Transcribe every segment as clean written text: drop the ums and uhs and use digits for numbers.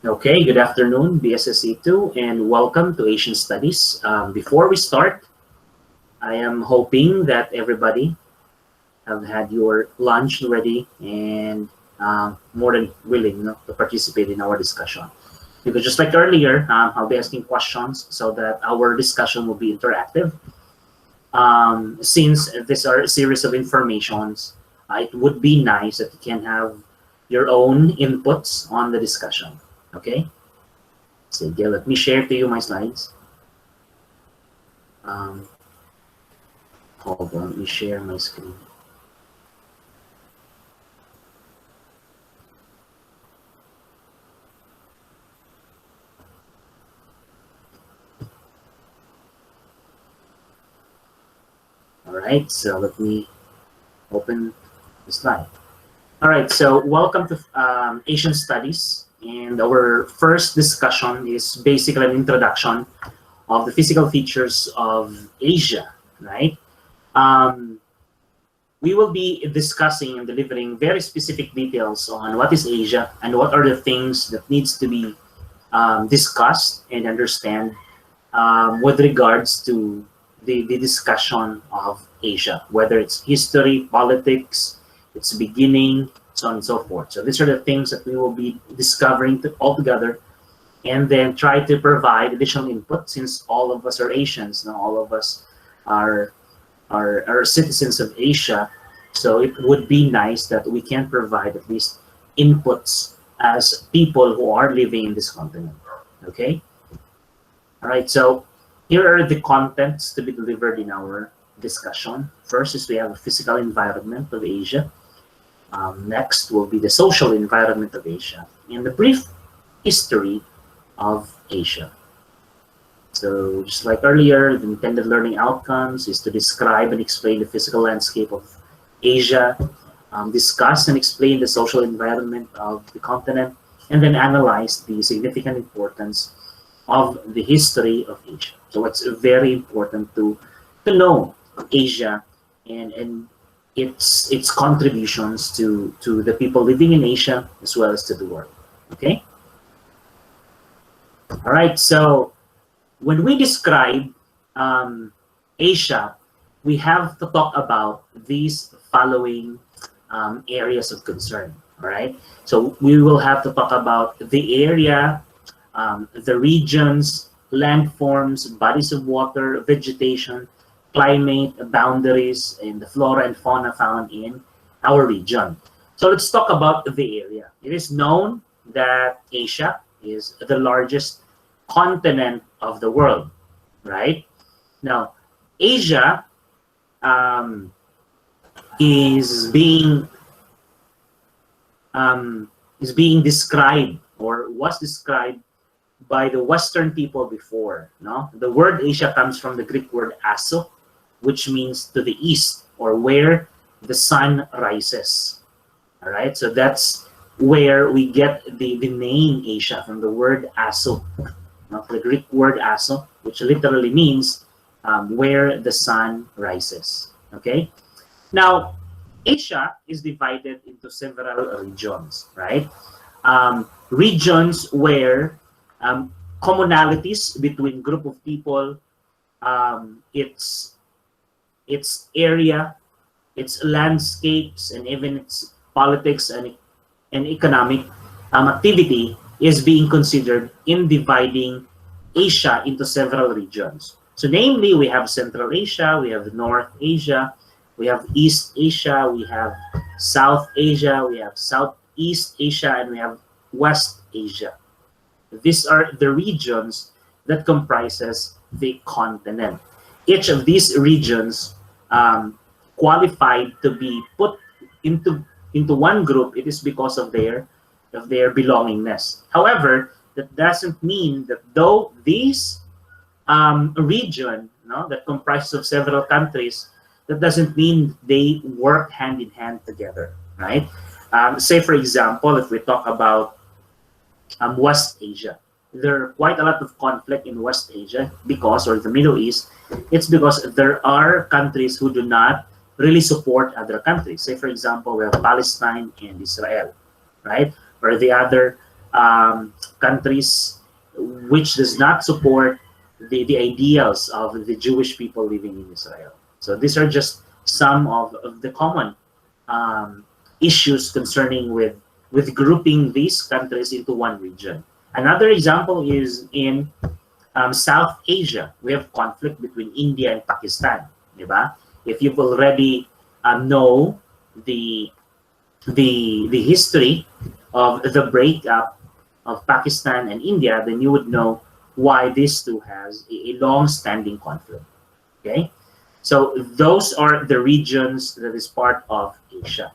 Okay, good afternoon, BSSE 2, and welcome to Asian Studies. Before we start, I am hoping that everybody have had your lunch ready and more than willing to participate in our discussion. Because just like earlier, I'll be asking questions so that our discussion will be interactive. Since these are a series of informations, it would be nice that you can have your own inputs on the discussion. Okay? So yeah, let me share to you my slides. Um, Hold on, let me share my screen. All right, so let me open the slide. All right, so welcome to Asian Studies. And our first discussion is basically an introduction of the physical features of Asia, right? We will be discussing and delivering very specific details on what is Asia and what are the things that needs to be discussed and understand with regards to the discussion of Asia, whether it's history, politics, its beginning, so on and so forth. So these are the things that we will be discovering all together, and then try to provide additional input since all of us are Asians. Now all of us are citizens of Asia. So it would be nice that we can provide at least inputs as people who are living in this continent. Okay? All right, so here are the contents to be delivered in our discussion. First is we have a physical environment of Asia. Next will be the social environment of Asia and the brief history of Asia. So just like earlier, the intended learning outcomes is to describe and explain the physical landscape of Asia, discuss and explain the social environment of the continent, and then analyze the significant importance of the history of Asia. So it's very important to know Asia and its contributions to the people living in Asia as well as to the world. Okay? All right, so when we describe Asia, we have to talk about these following areas of concern. All right, so we will have to talk about the area, the regions, landforms, bodies of water, vegetation, climate, boundaries, and the flora and fauna found in our region. So let's talk about the area. It is known that Asia is the largest continent of the world, right? Now, Asia is being described or was described by the Western people before. No, the word Asia comes from the Greek word aso, which means to the east or where the sun rises. All right, so that's where we get the name Asia from the word aso, the Greek word aso, which literally means where the sun rises. Okay, now Asia is divided into several regions, right? Regions where commonalities between group of people, its area, its landscapes, and even its politics and economic activity is being considered in dividing Asia into several regions. So namely, we have Central Asia, we have North Asia, we have East Asia, we have South Asia, we have Southeast Asia, and we have West Asia. These are the regions that comprises the continent. Each of these regions qualified to be put into one group. It is because of their belongingness. However, that doesn't mean that though these region that comprises of several countries, that doesn't mean they work hand in hand together, right? Say for example, if we talk about West Asia, there are quite a lot of conflict in West Asia because, or the Middle East, it's because there are countries who do not really support other countries. Say for example, we have Palestine and Israel, right? Or the other countries which does not support the ideals of the Jewish people living in Israel. So these are just some of the common issues concerning with grouping these countries into one region. Another example is in South Asia. We have conflict between India and Pakistan. Diba? If you've already know the history of the breakup of Pakistan and India, then you would know why these two has a long-standing conflict. Okay, so those are the regions that is part of Asia.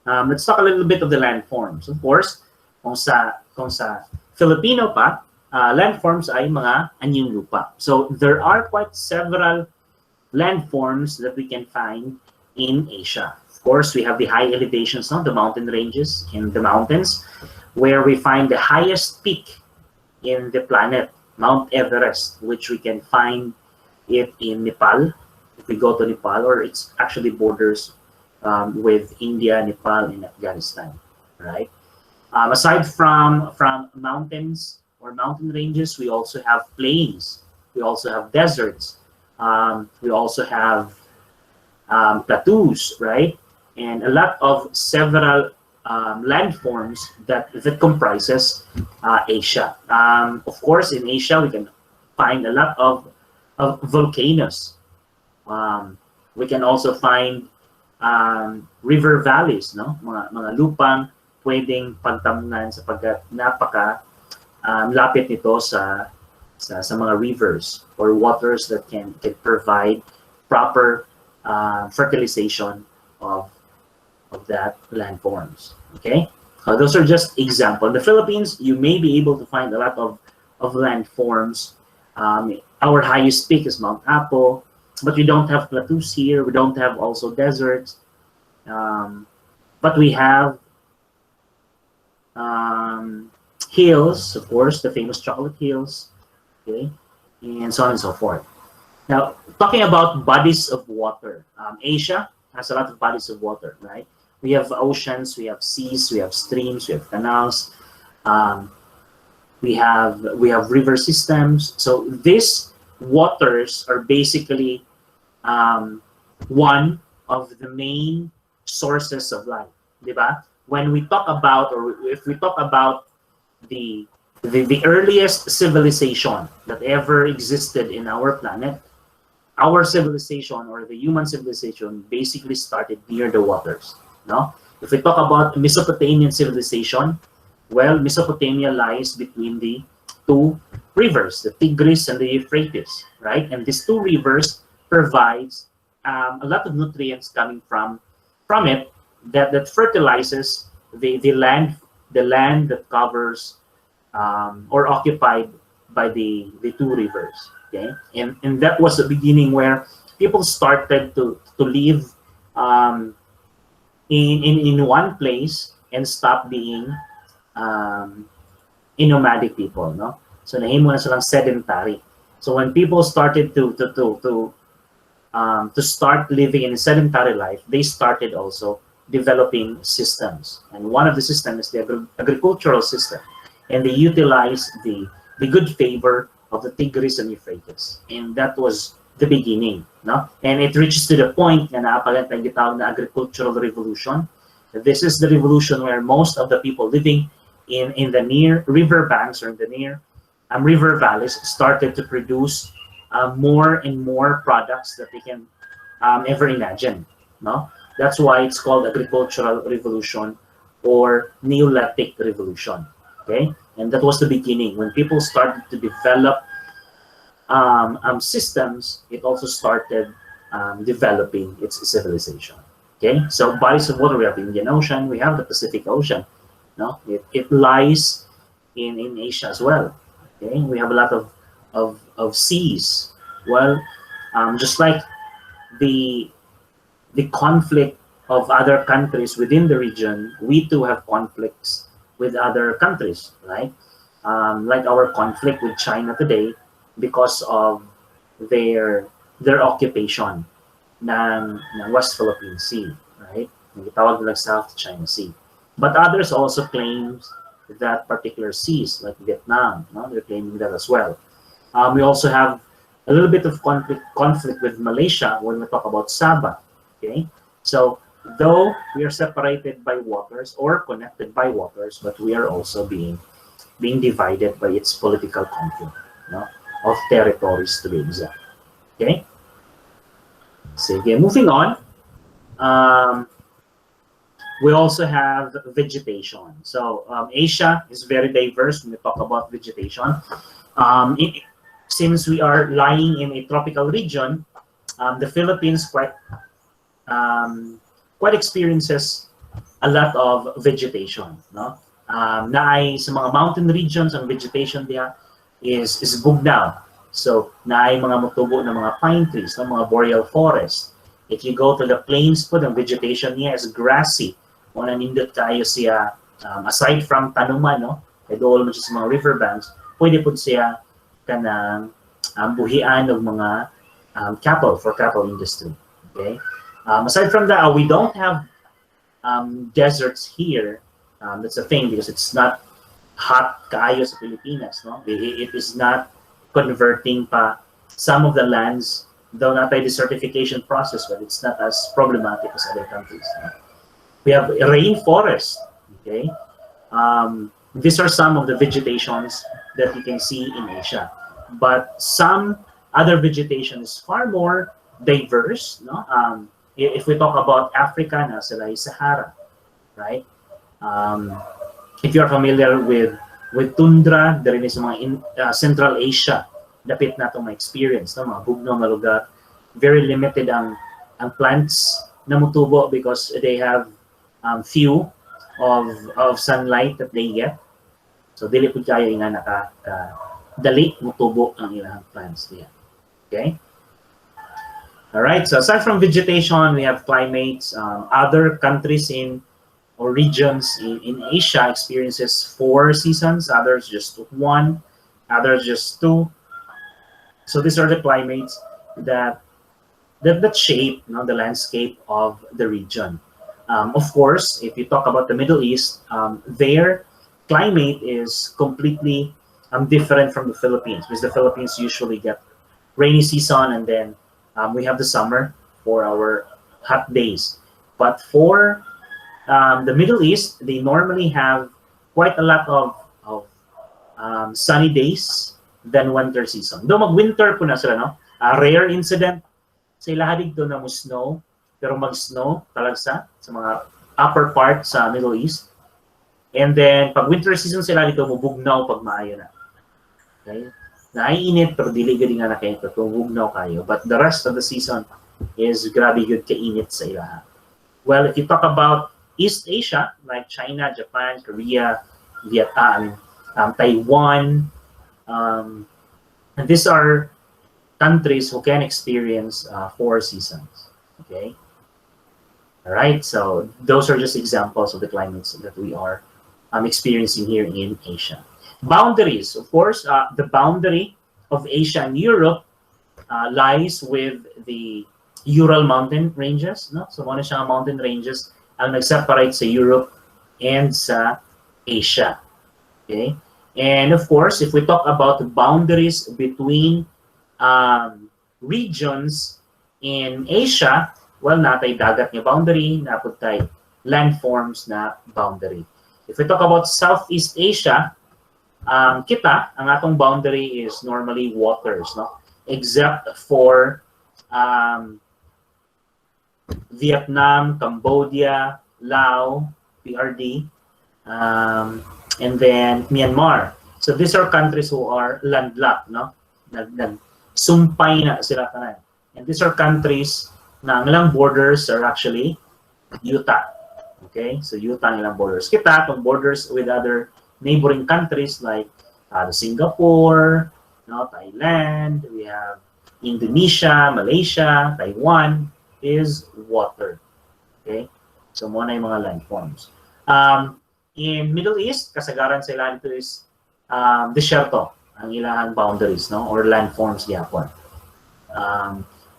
Let's talk a little bit of the landforms. Of course, kung sa Filipino pa, landforms ay mga anyong lupa. So there are quite several landforms that we can find in Asia. Of course, we have the high elevations, no? The mountain ranges in the mountains, where we find the highest peak in the planet, Mount Everest, which we can find it in Nepal. If we go to Nepal, or it's actually borders with India, Nepal, and Afghanistan, right? Aside from mountains or mountain ranges, we also have plains. We also have deserts. We also have plateaus, right? And a lot of several landforms that comprises Asia. Of course, in Asia, we can find a lot of volcanoes. We can also find river valleys, no? Mga lupang pwedeng pagtamnan sapagkat napaka lapit nito sa mga rivers or waters that can provide proper fertilization of that landforms. Okay, those are just examples. In the Philippines, you may be able to find a lot of landforms. Our highest peak is Mount Apo, but we don't have plateaus here. We don't have also deserts, but we have hills, of course, the famous chocolate hills, okay, and so on and so forth. Now, talking about bodies of water, Asia has a lot of bodies of water, right? We have oceans, we have seas, we have streams, we have canals, we have river systems. So these waters are basically one of the main sources of life, diba? When we talk about, or if we talk about the earliest civilization that ever existed in our planet, our civilization or the human civilization basically started near the waters. No? If we talk about Mesopotamian civilization, well, Mesopotamia lies between the two rivers, the Tigris and the Euphrates, right? And these two rivers provides a lot of nutrients coming from it that fertilizes the land that covers or occupied by the two rivers. Okay, and that was the beginning where people started to live in one place and stop being nomadic people, no? So nahimo na silang sedentary. So when people started to start living in a sedentary life, they started also developing systems, and one of the systems is the agricultural system, and they utilized the good favor of the Tigris and Euphrates, and that was the beginning, no? And it reaches to the point na naapalit ang gitawag na agricultural revolution. This is the revolution where most of the people living in the near river banks or in the near river valleys started to produce more and more products that they can ever imagine, no? That's why it's called agricultural revolution or Neolithic revolution, okay? And that was the beginning. When people started to develop systems, it also started developing its civilization. Okay, so bodies of water, we have the Indian Ocean, we have the Pacific Ocean. No, it lies in Asia as well. Okay, we have a lot of seas. Well, just like the conflict of other countries within the region, we too have conflicts with other countries, right? Like our conflict with China today because of their occupation ng West Philippine Sea, right? Yung tawag nila South China Sea. But others also claim that particular seas, like Vietnam. No? They're claiming that as well. We also have a little bit of conflict with Malaysia when we talk about Sabah. Okay, so though we are separated by waters or connected by waters, but we are also being divided by its political conflict, no? Of territories to be exact. Okay. Sige, moving on. We also have vegetation. So Asia is very diverse when we talk about vegetation. Since we are lying in a tropical region, the Philippines quite experiences a lot of vegetation. No? Naay sa mga mountain regions, ang vegetation niya is bugnaw. So naay mga mutubo na mga pine trees, no? Mga boreal forest. If you go to the plains po, ang vegetation niya is grassy. Kung nanindot tayo siya, aside from tanuman, no? Kaya doon mo siya sa mga riverbanks, pwede po siya kanang buhian ng mga cattle for cattle industry. Okay. Aside from that, we don't have deserts here. That's a thing because it's not hot kaayo sa Pilipinas. No? It is not converting pa some of the lands, though not a desertification process, but it's not as problematic as other countries. No? We have rainforest. Okay. These are some of the vegetations that you can see in Asia. But some other vegetation is far more diverse. No? If we talk about Africa, na sila ay Sahara, right? If you're familiar with tundra, there is mga Central Asia, dapit na itong experience, no? Mga bugnaw na lugar. Very limited ang plants na mutubo because they have few of sunlight that they get. So dili pud kayo nga dali mutubo ang ilang plants diya. Okay? All right. So aside from vegetation, we have climates. Other countries or regions in Asia experiences 4 seasons. Others just 1. Others just 2. So these are the climates that shape, you know, the landscape of the region. Of course, if you talk about the Middle East, their climate is completely different from the Philippines, because the Philippines usually get rainy season and then we have the summer for our hot days. But for the Middle East, they normally have quite a lot of sunny days than winter season. Though mag-winter po na sila, no? Rare incident sa ilahadig doon na snow, pero mag-snow talagsa sa mga upper part sa Middle East. And then, pag winter season sila dito, mubugnaw pag maayo na. Okay? Naiinit, pero dili gadi nga na kayo ito, mubugnaw kayo. But the rest of the season is grabe good kainit sa ilaha. Well, if you talk about East Asia, like China, Japan, Korea, Vietnam, Taiwan, and these are countries who can experience 4 seasons. Okay? All right, so those are just examples of the climates that we are experiencing here in Asia. Boundaries, of course, the boundary of Asia and Europe lies with the Ural mountain ranges. No? So muna siyang mountain ranges ang nag-separate sa Europe and sa Asia. Okay? And of course, if we talk about the boundaries between regions in Asia, well, natay dagat nga boundary, naputay landforms na boundary. If we talk about Southeast Asia, kita, ang atong boundary is normally waters, no? Except for Vietnam, Cambodia, Laos, PRD, and then Myanmar. So these are countries who are landlocked, no? Nagsumpay na sila kanan. And these are countries na ang ilang borders are actually Utah. Okay, so Utah ang ilang borders. Kita, itong borders with other neighboring countries like Singapore, no, Thailand, we have Indonesia, Malaysia, Taiwan, is water. Okay, so muna yung mga landforms. In Middle East, kasagaran sa ilan ito is desierto, ang ilang boundaries, no, or landforms gyapon.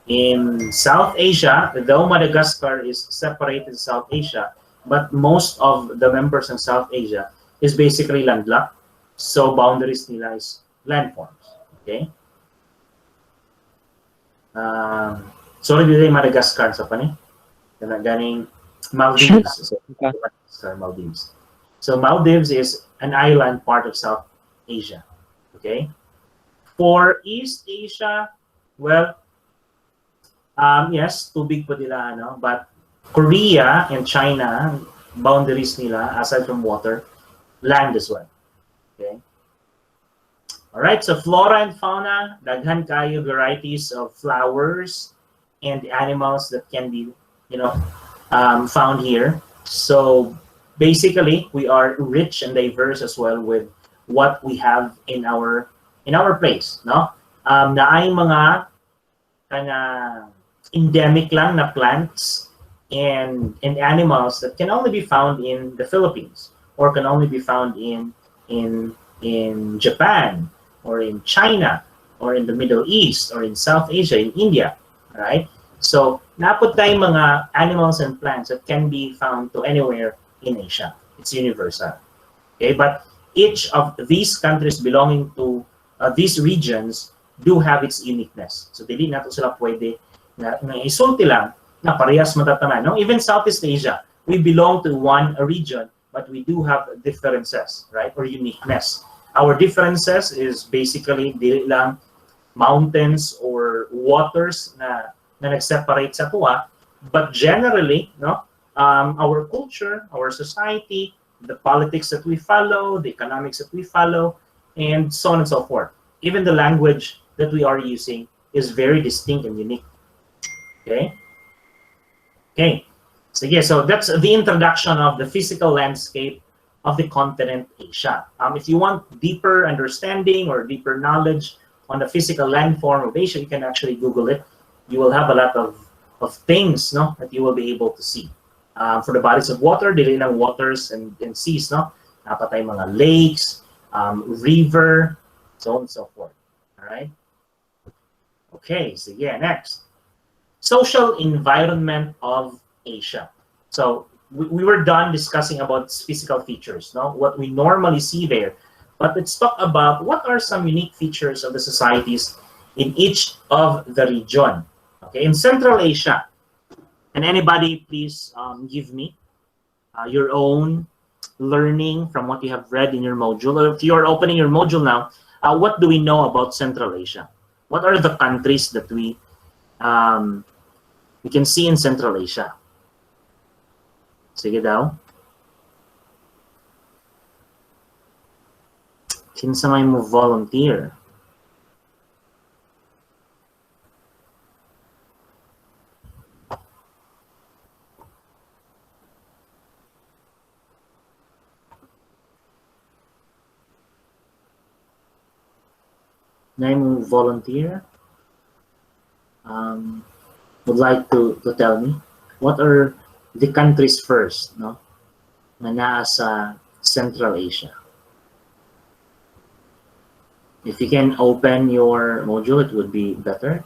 In South Asia, though Madagascar is separated in South Asia, but most of the members in South Asia is basically landlocked. So boundaries nila is landforms. Okay? Sorry, dito yung Madagascar sa pani. Ganing Maldives. So, Madagascar, Maldives. So Maldives is an island part of South Asia. Okay? For East Asia, well, yes, tubig po nila, no? But Korea and China, boundaries nila, aside from water, land as well. Okay? All right, so flora and fauna, daghan kayo varieties of flowers and animals that can be, found here. So basically, we are rich and diverse as well with what we have in our place, no? Na ay mga endemic lang na plants and animals that can only be found in the Philippines or can only be found in Japan or in China or in the Middle East or in South Asia, in India, right? So naput tayong mga animals and plants that can be found to anywhere in Asia. It's universal. Okay, but each of these countries belonging to these regions do have its uniqueness. So dili nato sila pwede na isulti lang na parehas matatanan. No? Even Southeast Asia, we belong to one region, but we do have differences, right? Or uniqueness. Our differences is basically dili lang mountains or waters na nag-separate sa tuwa, but generally, no, our culture, our society, the politics that we follow, the economics that we follow, and so on and so forth. Even the language that we are using is very distinct and unique. Okay? Okay. So that's the introduction of the physical landscape of the continent Asia. If you want deeper understanding or deeper knowledge on the physical landform of Asia, you can actually Google it. You will have a lot of things, no, that you will be able to see. For the bodies of water, dili lang waters and seas, no? Napatay mga lakes, river, so on and so forth. All right? Okay, so yeah, next. Social environment of Asia. So we were done discussing about physical features, no? What we normally see there. But let's talk about what are some unique features of the societies in each of the region. Okay, in Central Asia, and anybody please give me your own learning from what you have read in your module. Or if you're opening your module now, what do we know about Central Asia? What are the countries that we can see in Central Asia? Sige daw. Kinsa may mo volunteer? Name volunteer would like to tell me what are the countries first, no, na naa sa Central Asia. If you can open your module, it would be better.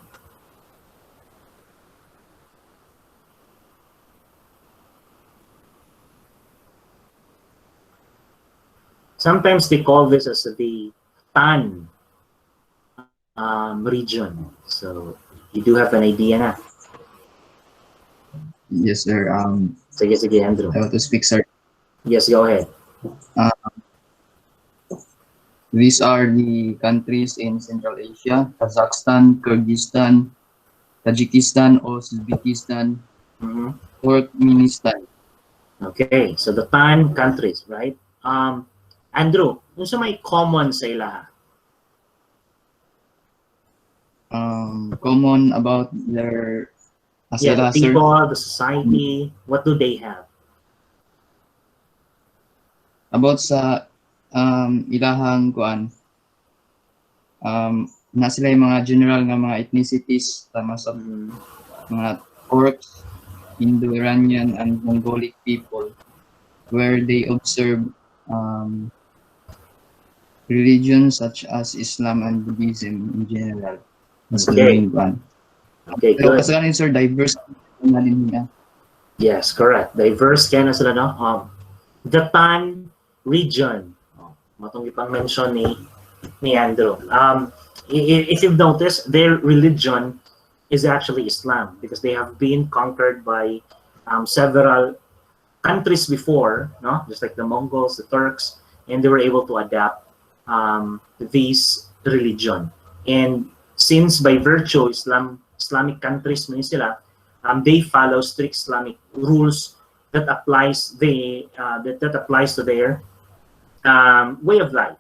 Sometimes they call this as the TAN region. So you do have an idea na? Yes, sir. Sige, Andrew. I want to speak, sir. Yes, go ahead. These are the countries in Central Asia: Kazakhstan, Kyrgyzstan, Tajikistan, Uzbekistan, Turkmenistan. Okay, so the TAN countries, right? Andrew, kung sa may common sa ilaha? Common about their the people, the society, what do they have? About sa ilahang kuan, na sila yung mga general nga mga ethnicities, tama sa mga Turks, Indo-Iranian, and Mongolic people, where they observe religions such as Islam and Buddhism in general. Okay. Okay, good. Kasi kanin, sir, diverse na din niya. Yes, correct. Diverse kaya na sila, no? The TAN region. Matong ipang mention ni Andrew. If you've noticed, their religion is actually Islam because they have been conquered by several countries before, no? Just like the Mongols, the Turks, and they were able to adapt this religion. And since by virtue Islamic countries man sila, they follow strict Islamic rules that applies that applies to their way of life.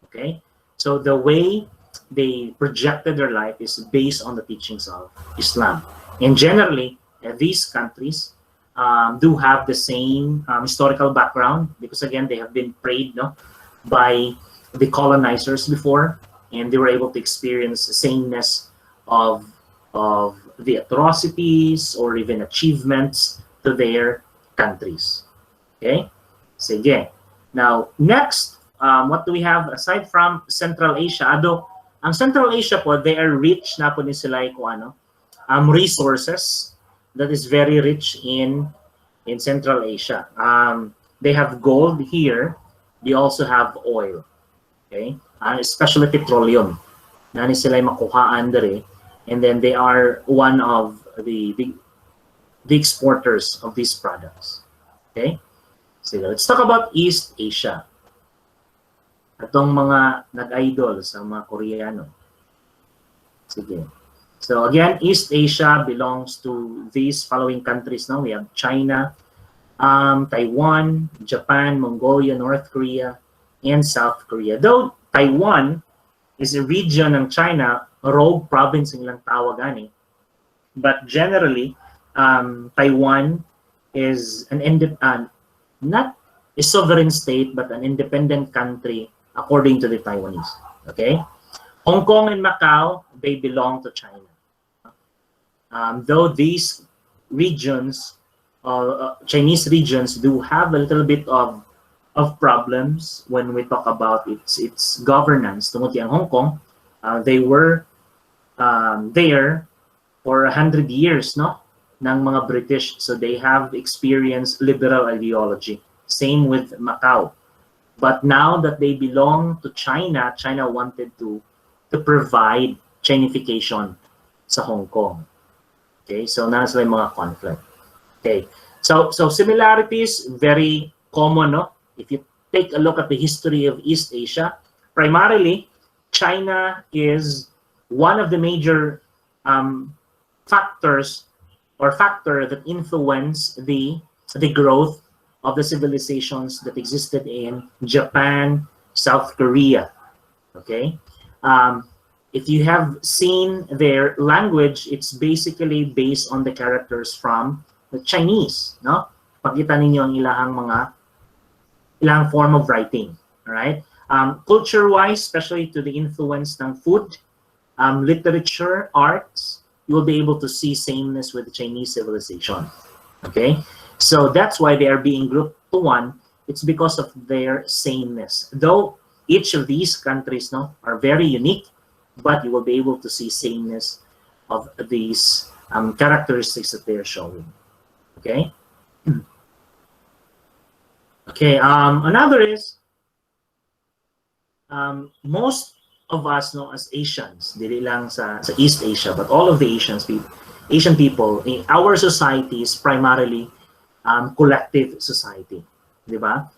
Okay, so the way they projected their life is based on the teachings of Islam, and generally these countries do have the same historical background because again they have been preyed by the colonizers before, and they were able to experience the sameness of the atrocities or even achievements to their countries. Okay, sige. Now next, what do we have aside from Central Asia? Ang Central Asia po, they are rich na po ni sila kung resources that is very rich in Central Asia. They have gold here. They also have oil. Okay, especially petroleum. Nani sila makuhaan dere, and then they are one of the exporters of these products. Okay, so let's talk about East Asia. Atong mga nag-idol sa mga Koreano. Sige. So again, East Asia belongs to these following countries. Now we have China, Taiwan, Japan, Mongolia, North Korea, and South Korea. Though Taiwan is a region ng China, rogue province nilang tawagan. But generally, Taiwan is not a sovereign state, but an independent country according to the Taiwanese. Okay, Hong Kong and Macau, they belong to China. Though these regions, Chinese regions, do have a little bit of problems when we talk about its governance. Tungod ang Hong Kong, they were there for 100 years, no, ng mga British, so they have experienced liberal ideology. Same with Macau. But now that they belong to China, China wanted to provide Chinification sa Hong Kong. Okay, so nasa yung mga conflict. Okay, so similarities very common, no? If you take a look at the history of East Asia, primarily China is one of the major factor that influence the growth of the civilizations that existed in Japan, South Korea. Okay, if you have seen their language, it's basically based on the characters from the Chinese, no? Pakita ninyo ang ilang form of writing, all right? Culture-wise, especially to the influence ng food, literature, arts, you will be able to see sameness with the Chinese civilization. Okay, so that's why they are being grouped to one. It's because of their sameness. Though each of these countries, no, are very unique, but you will be able to see sameness of these characteristics that they are showing. Okay. Okay. Another is most of us know as Asians, dili lang sa East Asia, but all of the Asian people, in our society is primarily collective society, di ba?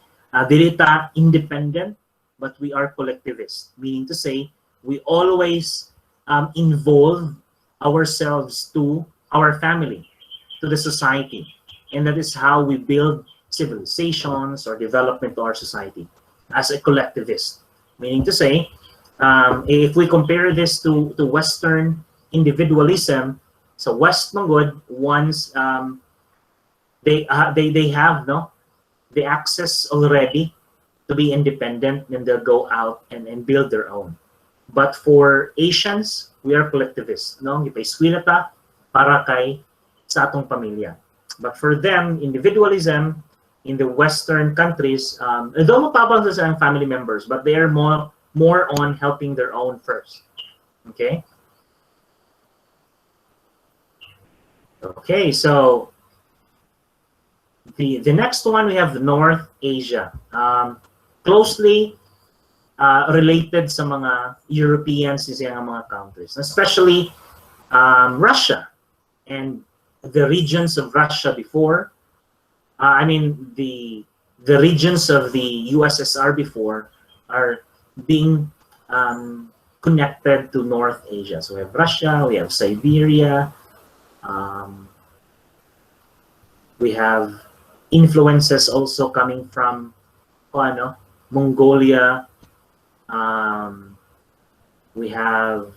Dili ta independent, but we are collectivist, meaning to say we always involve ourselves to our family, to the society, and that is how we build civilizations or development to our society as a collectivist. Meaning to say, if we compare this to Western individualism, so West Mongol, once they have the access already to be independent, then they'll go out and build their own. But for Asians, we are collectivists, no? Ipay-eskwela ta para kay sa atong pamilya. But for them, individualism in the Western countries, although mapabang sa family members, but they are more on helping their own first. Okay. Okay, so the next one we have North Asia. closely related sa mga Europeans sa mga countries, especially Russia and the regions of Russia before. I mean, the regions of the USSR before are being connected to North Asia. So we have Russia, we have Siberia, we have influences also coming from Mongolia. We have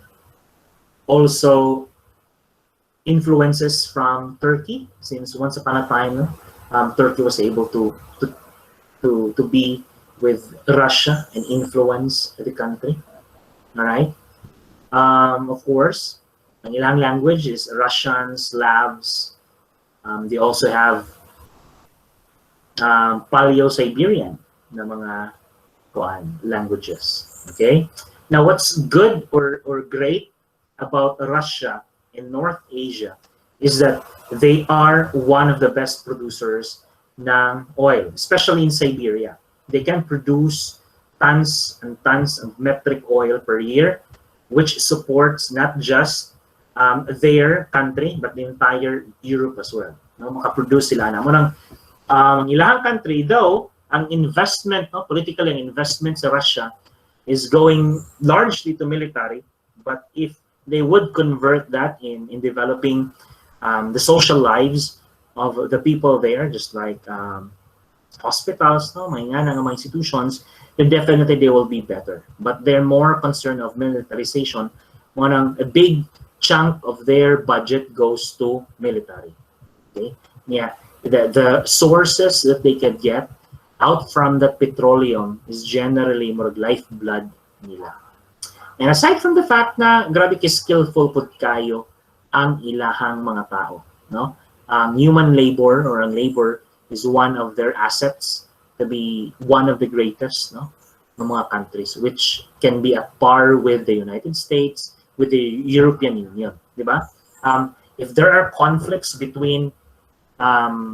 also influences from Turkey, since once upon a time, Turkey was able to be with Russia and influence the country. All right. Of course, ang ilang language is Russian, Slavs. They also have Paleo-Siberian na mga languages. Okay. Now, what's good or great about Russia in North Asia is that they are one of the best producers ng oil, especially in Siberia. They can produce tons and tons of metric oil per year, which supports not just their country, but the entire Europe as well. No, makaproduce sila na. Ang ilang country, though, ang investment, political and investment sa Russia is going largely to military, but if they would convert that in developing the social lives of the people there, just like hospitals, mga institutions, then definitely they will be better. But they're more concerned of militarization. A big chunk of their budget goes to military. Okay, yeah, the sources that they can get out from that petroleum is generally more lifeblood nila. And aside from the fact na grabe ka skillful pud kayo ang ilahang mga tao, no? Human labor or ang labor is one of their assets to be one of the greatest, no, ng mga countries, which can be at par with the United States, with the European Union, di ba? If there are conflicts between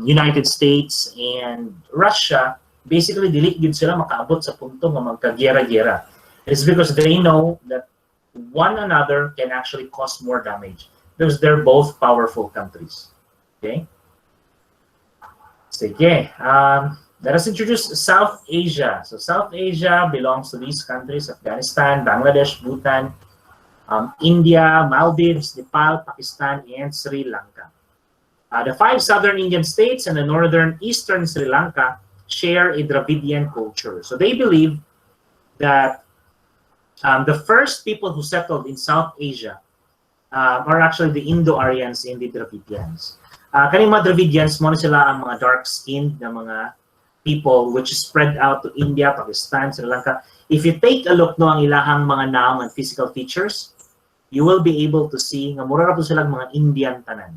United States and Russia, basically dili gid sila makaabot sa punto nga magkagyera-gyera. It's because they know that one another can actually cause more damage because they're both powerful countries. Okay? Sige. Let us introduce South Asia. So South Asia belongs to these countries: Afghanistan, Bangladesh, Bhutan, India, Maldives, Nepal, Pakistan, and Sri Lanka. The 5 southern Indian states and the northern eastern Sri Lanka share a Dravidian culture. So they believe that the first people who settled in South Asia are actually the Indo-Aryans and the Dravidians. Kaning mga Dravidians, mo sila ang mga dark-skinned na mga people which spread out to India, Pakistan, Sri Lanka. If you take a look no ang ilahang mga naam and physical features, you will be able to see nga mura ra po silang mga Indian tanan.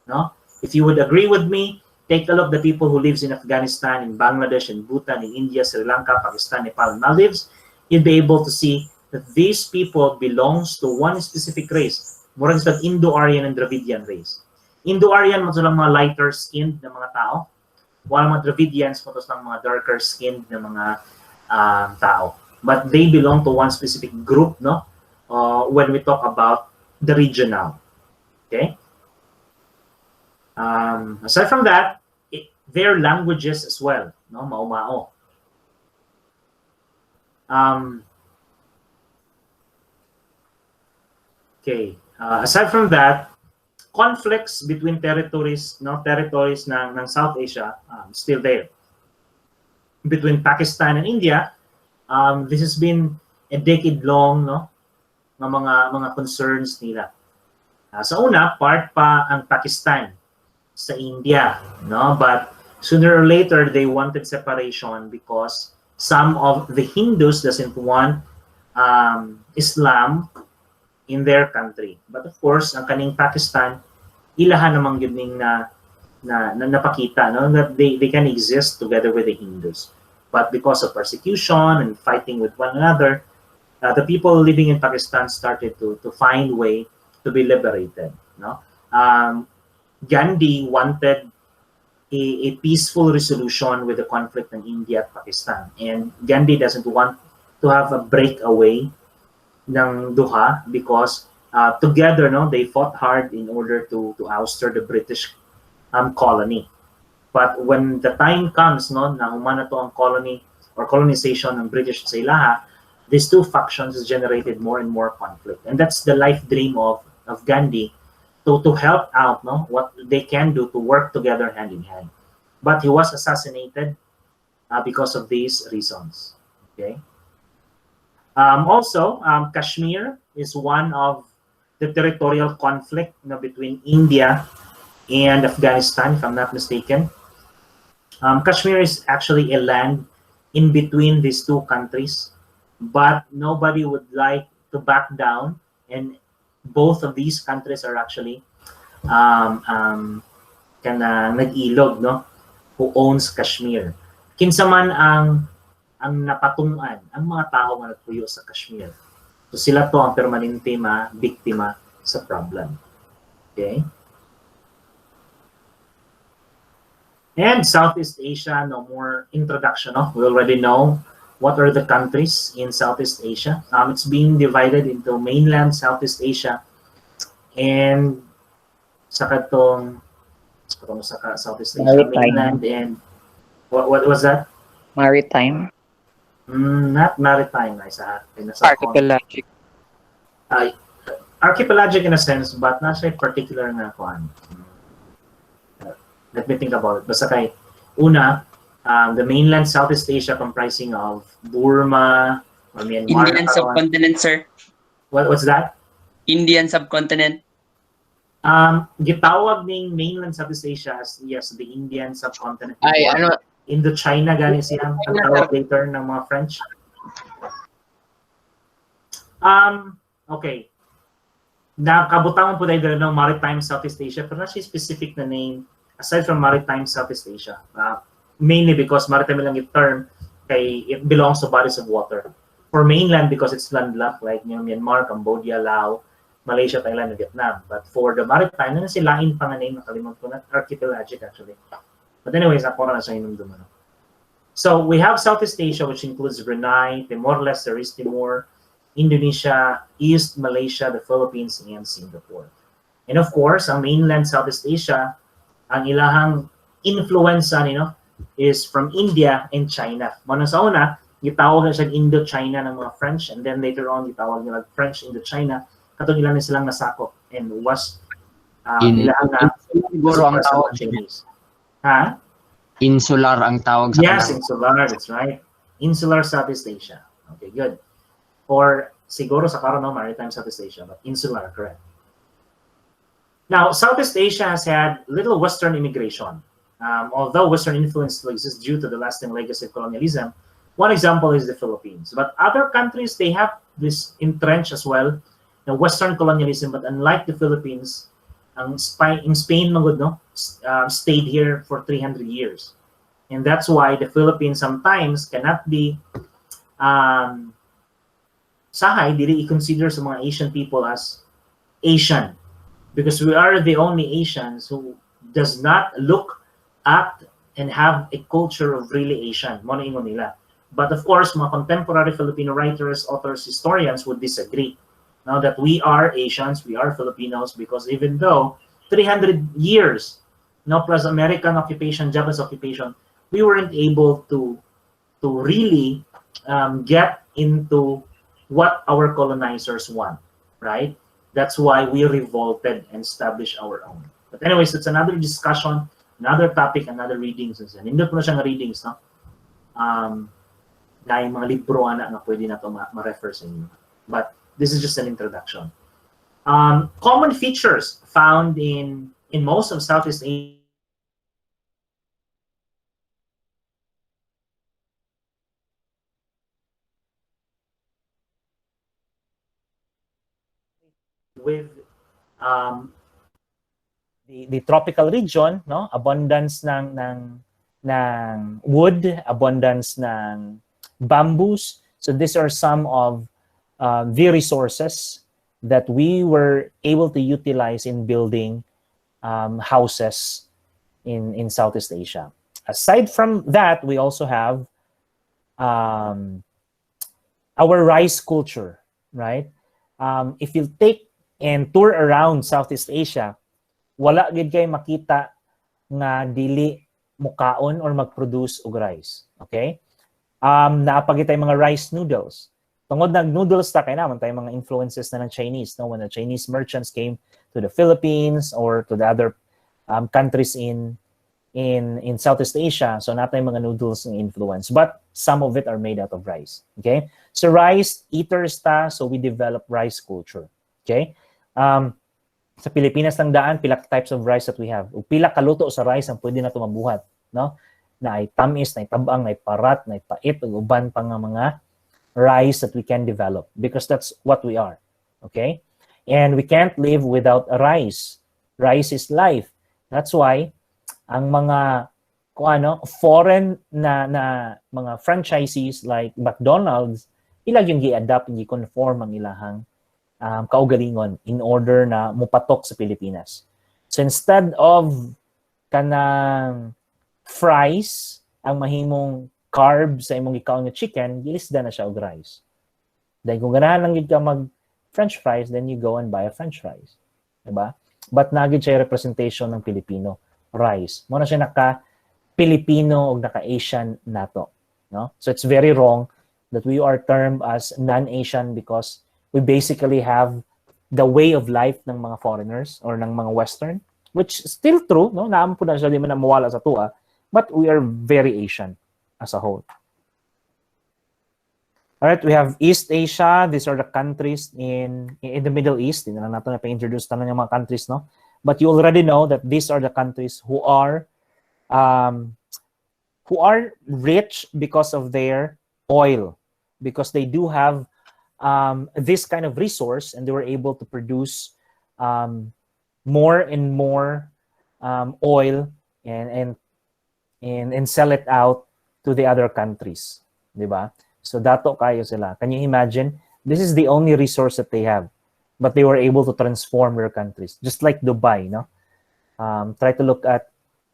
No? If you would agree with me, take a look at the people who lives in Afghanistan, in Bangladesh, in Bhutan, in India, Sri Lanka, Pakistan, Nepal, and Maldives. You'd be able to see that these people belongs to one specific race. Murag sa Indo-Aryan and Dravidian race. Indo-Aryan mo lang mga lighter skinned na mga tao, while mga Dravidians mo lang mga darker skinned na mga tao. But they belong to one specific group, no? When we talk about the region now. Okay? Aside from that, their languages as well, no, Mao-Mao. Okay. Aside from that, conflicts between territories ng South Asia still there. Between Pakistan and India, this has been a decade-long, no, mga concerns nila. Sa una, part pa ang Pakistan sa India, no? But sooner or later, they wanted separation because some of the Hindus doesn't want Islam in their country. But of course, ang kaning Pakistan, ilahan namang yun na napakita, no? That they can exist together with the Hindus. But because of persecution and fighting with one another, the people living in Pakistan started to find way to be liberated, no? Gandhi wanted a peaceful resolution with the conflict in India at Pakistan. And Gandhi doesn't want to have a breakaway ng duha because together, no, they fought hard in order to ouster the British colony. But when the time comes, no, na humana to ang colony or colonization ng British sa ilaha, these two factions generated more and more conflict. And that's the life dream of Gandhi, to help out, no, what they can do to work together hand in hand. But he was assassinated because of these reasons. Okay. Also, Kashmir is one of the territorial conflict, you know, between India and Afghanistan, if I'm not mistaken. Kashmir is actually a land in between these two countries, but nobody would like to back down, and both of these countries are actually nag-ilog, no, who owns Kashmir. Kinsa man ang napatungan, ang mga tao nga nagpuyo sa Kashmir. So sila to ang permanente biktima sa problem. Okay? And Southeast Asia, no more introduction. No? We already know what are the countries in Southeast Asia. It's being divided into mainland Southeast Asia and sa Southeast Asia, Maritime. mainland, and what was that? Maritime. Not maritime, Archipelagic. Archipelagic in a sense, but not siya particular na kuan. Let me think about it. Basta kay una, the mainland Southeast Asia comprising of Burma or Myanmar. Indian subcontinent, sir. What's that? Indian subcontinent. Gitawag ning mainland Southeast Asia as, yes, the Indian subcontinent. Ay, ano, Indochina gani siyang tawag later ng mga French. Okay. Nakabutangan po tayo ng Maritime Southeast Asia, pero not siya specific na name aside from Maritime Southeast Asia. Mainly because maritime lang yung term, kay it belongs to bodies of water. For mainland, because it's landlocked, like Myanmar, Cambodia, Laos, Malaysia, Thailand, and Vietnam. But for the maritime, na silain pa nga name, nakalimutan ko na, archipelagic actually. But anyways, ako na sa inong dumano. So we have Southeast Asia, which includes Brunei, Timor-Leste, Timor, Indonesia, East Malaysia, the Philippines, and Singapore. And of course, ang mainland Southeast Asia, ang ilahang influence, is from India and China. Muna sa una, gitawag na siya Indo-China ng mga French, and then later on, gitawag nila French Indo-China, katong ilan na silang nasakop, and was ilahang na siguro ang tawag Chinese. Ha? insular ang tawag sa Yes, kanila. insular, that's right. Insular Southeast Asia. Okay, good. Or siguro sa karon, no, Maritime Southeast Asia, but insular, correct. Now, Southeast Asia has had little Western immigration. Although Western influence still exists due to the lasting legacy of colonialism, one example is the Philippines. But other countries, they have this entrenched as well, the Western colonialism, but unlike the Philippines, in Spain, stayed here for 300 years. And that's why the Philippines sometimes cannot be sahay, dili i-consider sa mga Asian people as Asian. Because we are the only Asians who does not look at and have a culture of really Asian. Mo na ingon nila. But of course, mga contemporary Filipino writers, authors, historians would disagree. Now that we are Asians, we are Filipinos, because even though 300 years, plus American occupation, Japanese occupation, we weren't able to really get into what our colonizers want, right? That's why we revolted and established our own. But anyways, it's another discussion, another topic, another readings. Nindot po na siyang readings, no? Na yung mga libro na pwede na ito ma-refer sa inyo. But this is just an introduction. Common features found in most of Southeast Asia with the tropical region, no, abundance ng wood, abundance ng bamboos. So these are some of the resources that we were able to utilize in building houses in Southeast Asia. Aside from that, we also have our rice culture, right? If you take and tour around Southeast Asia, wala gid kay makita nga dili mukaon or mag-produce og rice. Okay? Naapagit tay mga rice noodles. Tungod nag-noodles ta kay naman tay mga influences na ng Chinese, no? When the Chinese merchants came to the Philippines or to the other countries in Southeast Asia, so natay mga noodles ng influence, but some of it are made out of rice. Okay? So rice eaters ta, so we develop rice culture. Okay? Sa Pilipinas lang daan, pila types of rice that we have. O pila kaluto sa rice ang pwede na ito mabuhat. No? Na ay tamis, na ay tabang, na ay parat, na ay pait, o uban pa nga mga rice that we can develop because that's what we are. Okay? And we can't live without a rice. Rice is life. That's why ang mga foreign na mga franchisees like McDonald's, ilag yung gi-adapt, gi-conform ang ilahang kaugalingon in order na mupatok sa Pilipinas. So instead of kanang fries ang mahimong carb sa imong gikaon nga chicken, gilisda na siya og rice. Dahil kung ganahan lang gid ka mag French fries, then you go and buy a French fries. Diba? But nagid siya representation ng Pilipino rice. Mo na siya naka-Pilipino o naka-Asian nato. No? So it's very wrong that we are termed as non-Asian because we basically have the way of life ng mga foreigners or ng mga Western, which is still true, no? Naampo na siya, di man na mawala sa tuwa, but we are very Asian as a whole. All right, we have East Asia. These are the countries in the Middle East. Hindi na natin na pa-introduce tayo ng mga countries, no? But you already know that these are the countries who are rich because of their oil, because they do have this kind of resource, and they were able to produce more and more oil and sell it out to the other countries, diba? So dato kayo sila. Can you imagine? This is the only resource that they have, but they were able to transform their countries, just like Dubai, no? Try to look at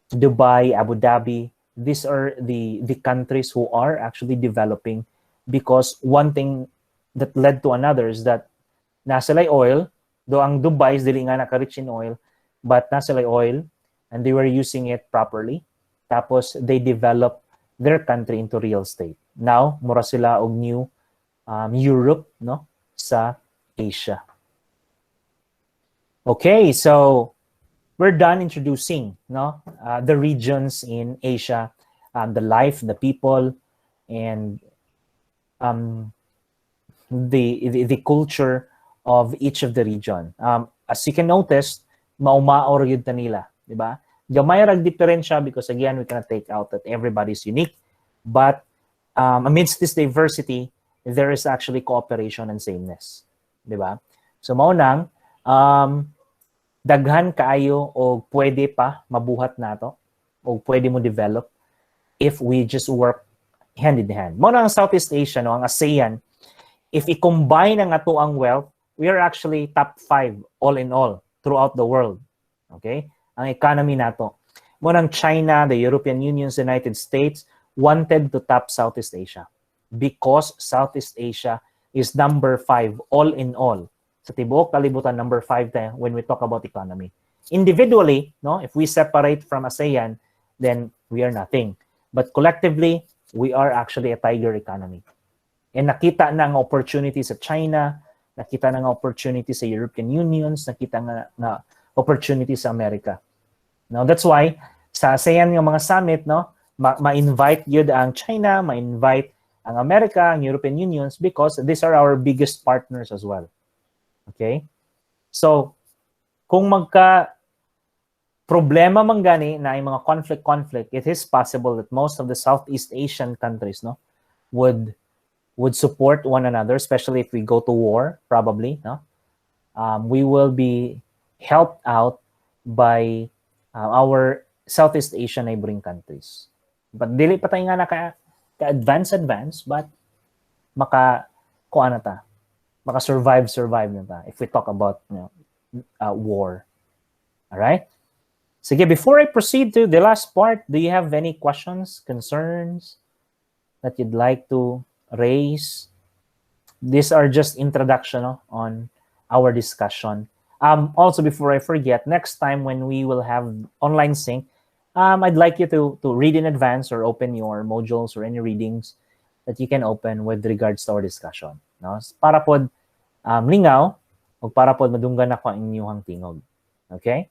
Dubai, Abu Dhabi. These are the countries who are actually developing because one thing that led to another is that nasalay oil, though ang Dubai is dili nga naka-rich in oil, but nasalay oil and they were using it properly. Tapos they developed their country into real estate. Now, mura sila og new Europe, no, sa Asia. Okay, so we're done introducing, no, the regions in Asia, the life, the people, and the culture of each of the region. As you can notice, maumaor yun ta nila, di ba? Gamay rag diferensya because again, we cannot take out that everybody's unique, but amidst this diversity, there is actually cooperation and sameness, di ba? So maunang, daghan kaayo o pwede pa mabuhat nato o pwede mo develop if we just work hand in hand. Maunang ang Southeast Asia, no, ang ASEAN, if i-combine ang ato ang wealth, we are actually top 5 all in all throughout the world. Okay? Ang economy nato. Munang China, the European Union, the United States wanted to top Southeast Asia because Southeast Asia is number 5 all in all. Sa tibuok kalibutan, number 5 tayo when we talk about economy. Individually, no, if we separate from ASEAN, then we are nothing. But collectively, we are actually a tiger economy. And nakita na ang opportunity sa China, nakita na ang opportunity sa European Unions, nakita na opportunity sa America. Now, that's why, sa ASEAN yung mga summit, no, ma-invite yun ang China, ma-invite ang America, ang European Unions, because these are our biggest partners as well. Okay? So, kung problema man gani na yung mga conflict, it is possible that most of the Southeast Asian countries, no, would support one another, especially if we go to war, probably, no? We will be helped out by our Southeast Asian neighboring countries. But dili pa tayo nga naka-advance, but maka-survive na ta if we talk about, war. All right? Sige, before I proceed to the last part, do you have any questions, concerns that you'd like to raise? These are just introduction on our discussion. Also, before I forget, next time when we will have online sync, I'd like you to read in advance or open your modules or any readings that you can open with regards to our discussion. No? Para pod lingaw, o para pod madunggan ako ang inyong tingog. Okay?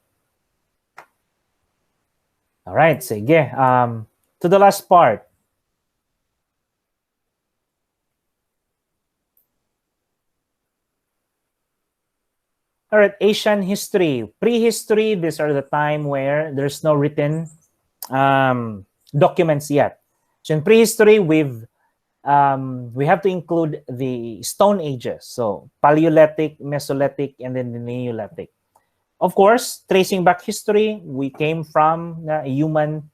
All right, sige. To the last part. All right, Asian history. Prehistory, these are the time where there's no written documents yet. So in prehistory, we have to include the Stone Ages. So Paleolithic, Mesolithic, and then the Neolithic. Of course, tracing back history, we came from human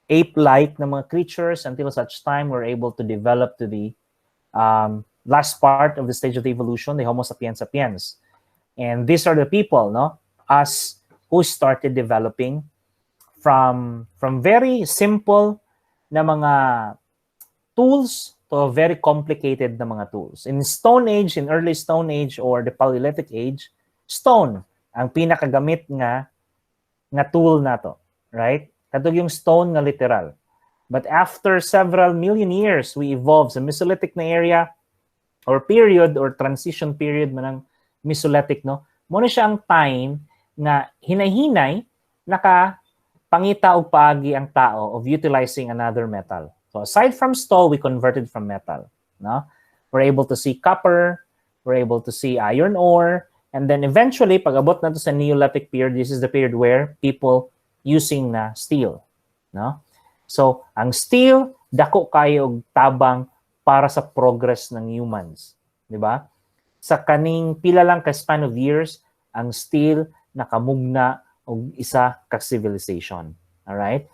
ape-like na mga creatures until such time we're able to develop to the last part of the stage of the evolution, the Homo sapiens sapiens. And these are the people, us who started developing from very simple na mga tools to very complicated na mga tools. In Stone Age, in early Stone Age or the Paleolithic Age, stone ang pinakagamit nga tool nato, right? Katog yung stone nga literal. But after several million years, we evolved sa Mesolithic na area or period or transition period manang Mesolithic, no? Muna siya ang time na hinay-hinay nakapangita og paagi ang tao of utilizing another metal. So aside from stone, we converted from metal, no? We're able to see copper, we're able to see iron ore, and then eventually pag-abot na to sa Neolithic period, this is the period where people using na steel, no? So ang steel dako kayo og tabang para sa progress ng humans, di ba? Sa kaning pila lang ka span of years, ang steel nakamugna og isa ka civilization. All right?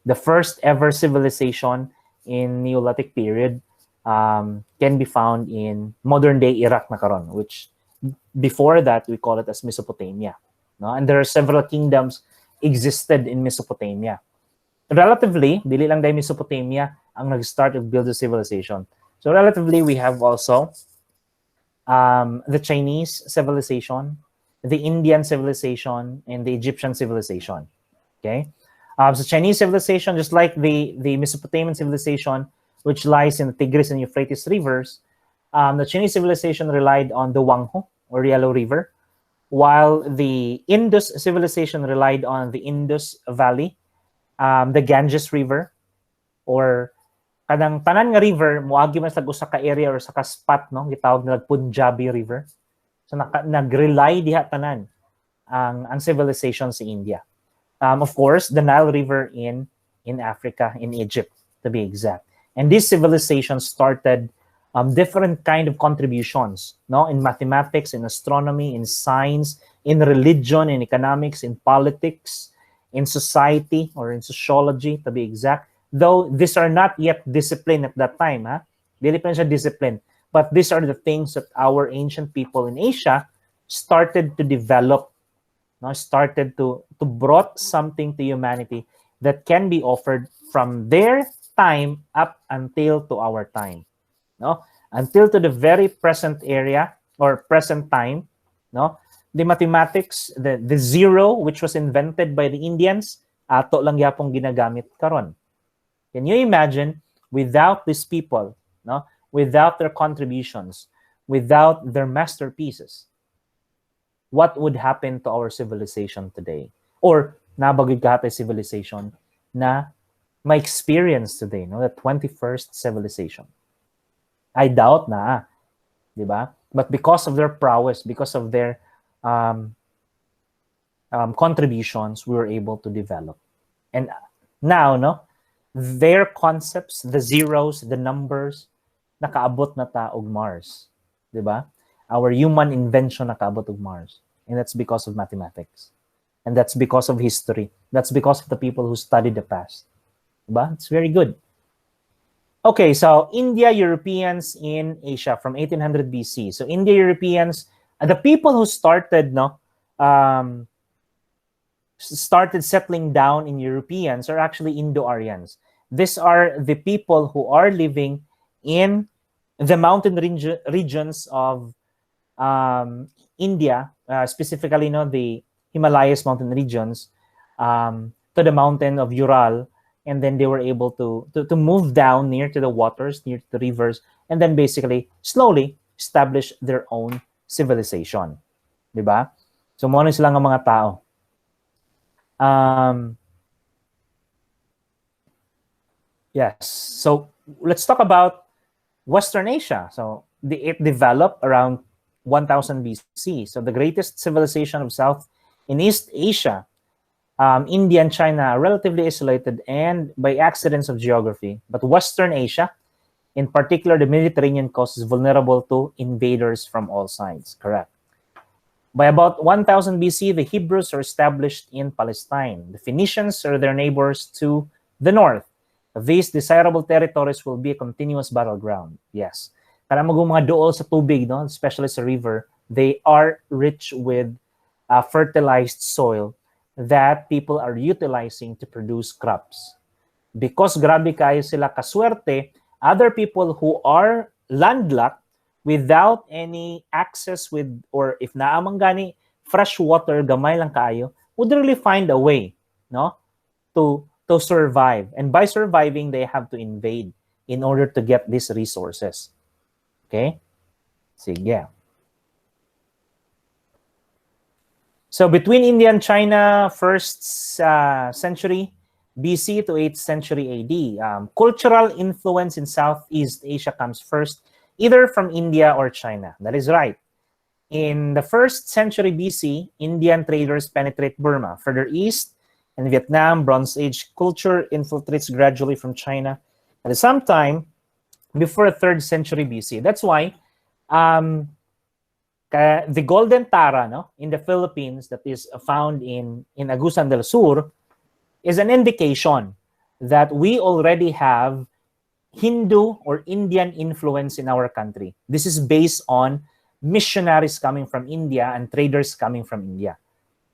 The first ever civilization in Neolithic period can be found in modern day Iraq na karon, which before that we call it as Mesopotamia. No? And there are several kingdoms existed in Mesopotamia. Relatively, dili lang dahil Mesopotamia ang nag-start of build the civilization. So relatively, we have also the Chinese civilization, the Indian civilization, and the Egyptian civilization. Okay, so Chinese civilization, just like the Mesopotamian civilization, which lies in the Tigris and Euphrates rivers, the Chinese civilization relied on the Wangho or Yellow River, while the Indus civilization relied on the Indus Valley, the Ganges River, or kanang tanan nga river moagi man sa usa ka area or sa ka spot, no, gitawag na Punjabi River. So nag-rely diha tanan ang civilization sa India. Of course, the Nile River in Africa, in Egypt to be exact. And this civilization started different kind of contributions, no, in mathematics, in astronomy, in science, in religion, in economics, in politics, in society or in sociology to be exact. Though these are not yet disciplined at that time, Dili pa siya discipline. But these are the things that our ancient people in Asia started to develop, no? Started to brought something to humanity that can be offered from their time up until to our time, no? Until to the very present area or present time, no? The mathematics, the zero which was invented by the Indians, ato lang yapong ginagamit karon. Can you imagine, without these people, no, without their contributions, without their masterpieces, what would happen to our civilization today? Or nabagid kahatay civilization na may experience today, no, the 21st civilization. I doubt na, di ba? But because of their prowess, because of their contributions, we were able to develop. And now, no, their concepts, the zeros, the numbers, nakaabot na ta og Mars, di ba? Our human invention nakaabot og Mars, and that's because of mathematics, and that's because of history. That's because of the people who studied the past, di ba? It's very good. Okay, so India, Europeans in Asia from 1800 BC. So India, Europeans, the people who started, started settling down in Europeans are actually Indo-Aryans. These are the people who are living in the mountain regions of India, specifically, the Himalayas mountain regions, to the mountain of Ural, and then they were able to move down near to the waters, near to the rivers, and then basically slowly establish their own civilization. Diba? So, mo sila ng mga tao. Yes. So, let's talk about Western Asia. So, it developed around 1000 BC. So, the greatest civilization of South and East Asia, India and China are relatively isolated and by accidents of geography. But Western Asia, in particular the Mediterranean coast, is vulnerable to invaders from all sides. Correct. By about 1000 BC, the Hebrews are established in Palestine. The Phoenicians are their neighbors to the north. These desirable territories will be a continuous battleground. Yes. Para mga dool sa tubig, no? Especially sa river, they are rich with fertilized soil that people are utilizing to produce crops. Because grabe kayo sila kaswerte, other people who are landlocked without any access with, or if naamang gani fresh water, gamay lang kayo, would really find a way, no, to survive. And by surviving, they have to invade in order to get these resources. Okay? Sige. So between India and China, 1st century BC to 8th century AD, cultural influence in Southeast Asia comes first, either from India or China. That is right. In the 1st century BC, Indian traders penetrate Burma. Further east, in Vietnam, Bronze Age culture infiltrates gradually from China. At some time before 3rd century BC. That's why the Golden Tara, no, in the Philippines, that is found in Agusan del Sur, is an indication that we already have Hindu or Indian influence in our country. This is based on missionaries coming from India and traders coming from India.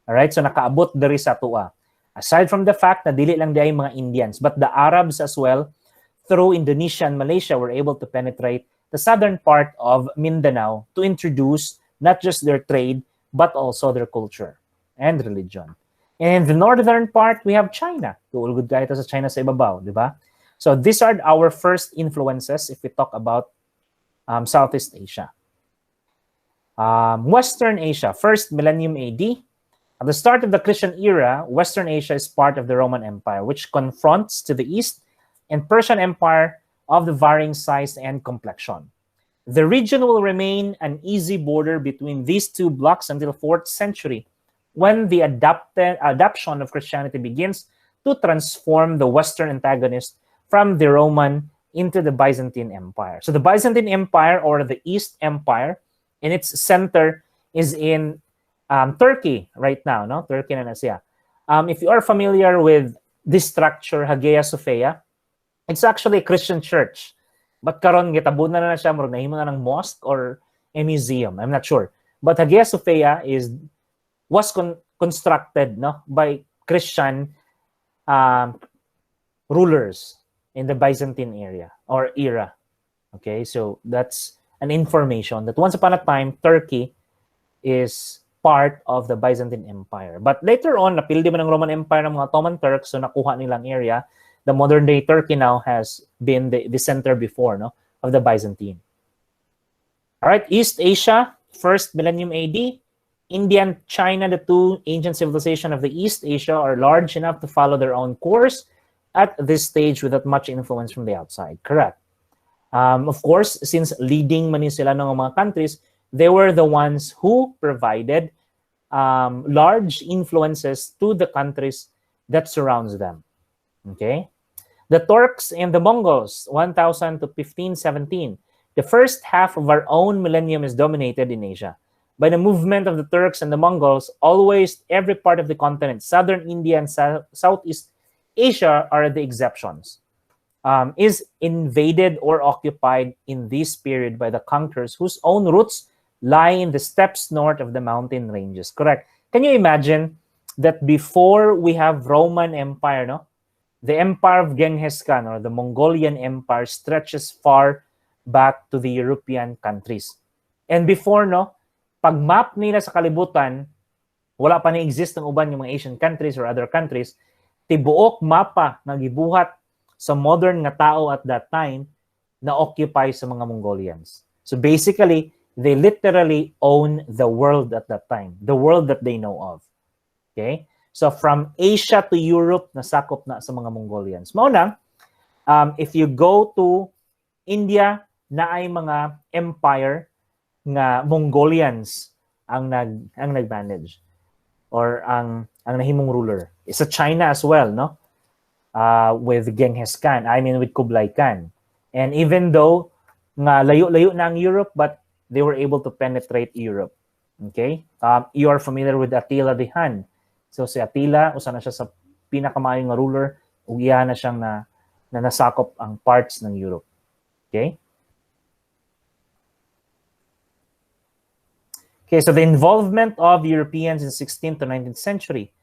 All right, so nakaabot diri sa tua. Aside from the fact na dili lang diay mga Indians, but the Arabs as well, through Indonesia and Malaysia, were able to penetrate the southern part of Mindanao to introduce not just their trade, but also their culture and religion. And in the northern part, we have China. Good guy sa China sa ibabaw, di ba? So these are our first influences if we talk about Southeast Asia. Western Asia, 1st millennium AD. At the start of the Christian era, Western Asia is part of the Roman Empire, which confronts to the east and Persian Empire of the varying size and complexion. The region will remain an easy border between these two blocks until 4th century, when the adoption of Christianity begins to transform the Western antagonist from the Roman into the Byzantine Empire. So the Byzantine Empire, or the East Empire, in its center is in Turkey right now, no? Turkey na siya. If you are familiar with this structure, Hagia Sophia, it's actually a Christian church. But karon gitabunan na siya, murag nahimo na ng mosque or a museum. I'm not sure. But Hagia Sophia was constructed, no, by Christian rulers in the Byzantine area or era. Okay, so that's an information that once upon a time, Turkey is part of the Byzantine Empire. But later on, napildi man ng Roman Empire ng mga Ottoman Turks, so nakuha nilang area. The modern day Turkey now has been the center before, no, of the Byzantine. All right, East Asia, 1st millennium AD. India and China, the two ancient civilizations of the East Asia, are large enough to follow their own course at this stage without much influence from the outside. Correct. Of course, since leading man sila ng mga countries, they were the ones who provided large influences to the countries that surrounds them. Okay? The Turks and the Mongols, 1000 to 1517. The first half of our own millennium is dominated in Asia by the movement of the Turks and the Mongols. Always, every part of the continent, southern India and Southeast Asia are the exceptions, is invaded or occupied in this period by the conquerors whose own roots lie in the steppes north of the mountain ranges. Correct. Can you imagine that before we have Roman Empire, no, the empire of Genghis Khan or the Mongolian Empire stretches far back to the European countries. And before, no, pag map nila sa kalibutan, wala pa ni-exist ng uban yung mga Asian countries or other countries, tibuok mapa na gibuhat sa modern nga tao at that time na occupy sa mga Mongolians. So basically, they literally own the world at that time, the world that they know of. Okay? So from Asia to Europe, nasakop na sa mga Mongolians. Mauna, if you go to India, na ay mga empire nga Mongolians ang nag-manage or ang nahimong ruler. Sa China as well, no? With Genghis Khan, with Kublai Khan. And even though nga layo-layo na ang Europe, but they were able to penetrate Europe. Okay? You are familiar with Attila the Hun. So si Attila, usa na siya sa pinakamayong nga ruler, ug iya na siyang na nasakop ang parts ng Europe. Okay? Okay, so the involvement of Europeans in 16th to 19th century.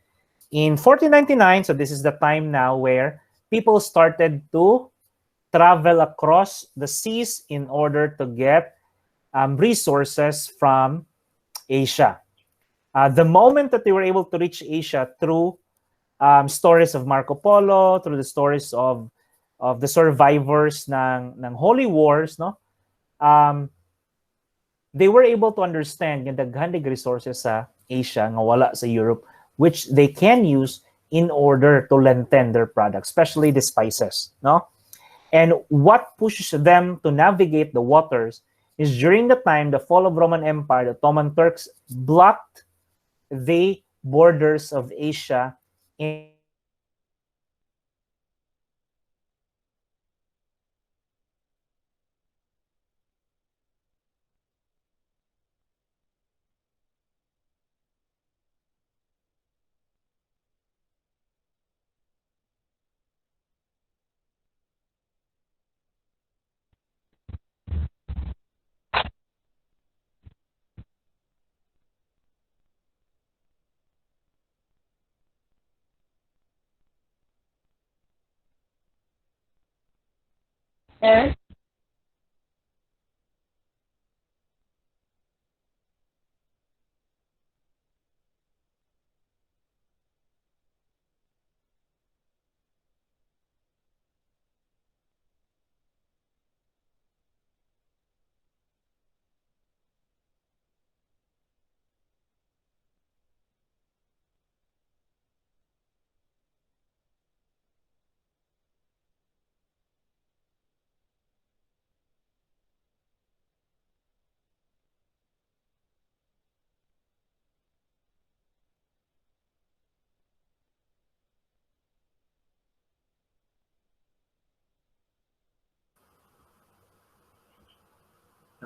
In 1499, so this is the time now where people started to travel across the seas in order to get resources from Asia. The moment that they were able to reach Asia through stories of Marco Polo, through the stories of the survivors ng Holy Wars, no? They were able to understand yung daghandig resources sa Asia nga wala sa Europe, which they can use in order to lengthen their products, especially the spices, no? And what pushes them to navigate the waters is during the time the fall of Roman Empire, the Ottoman Turks blocked the borders of Asia in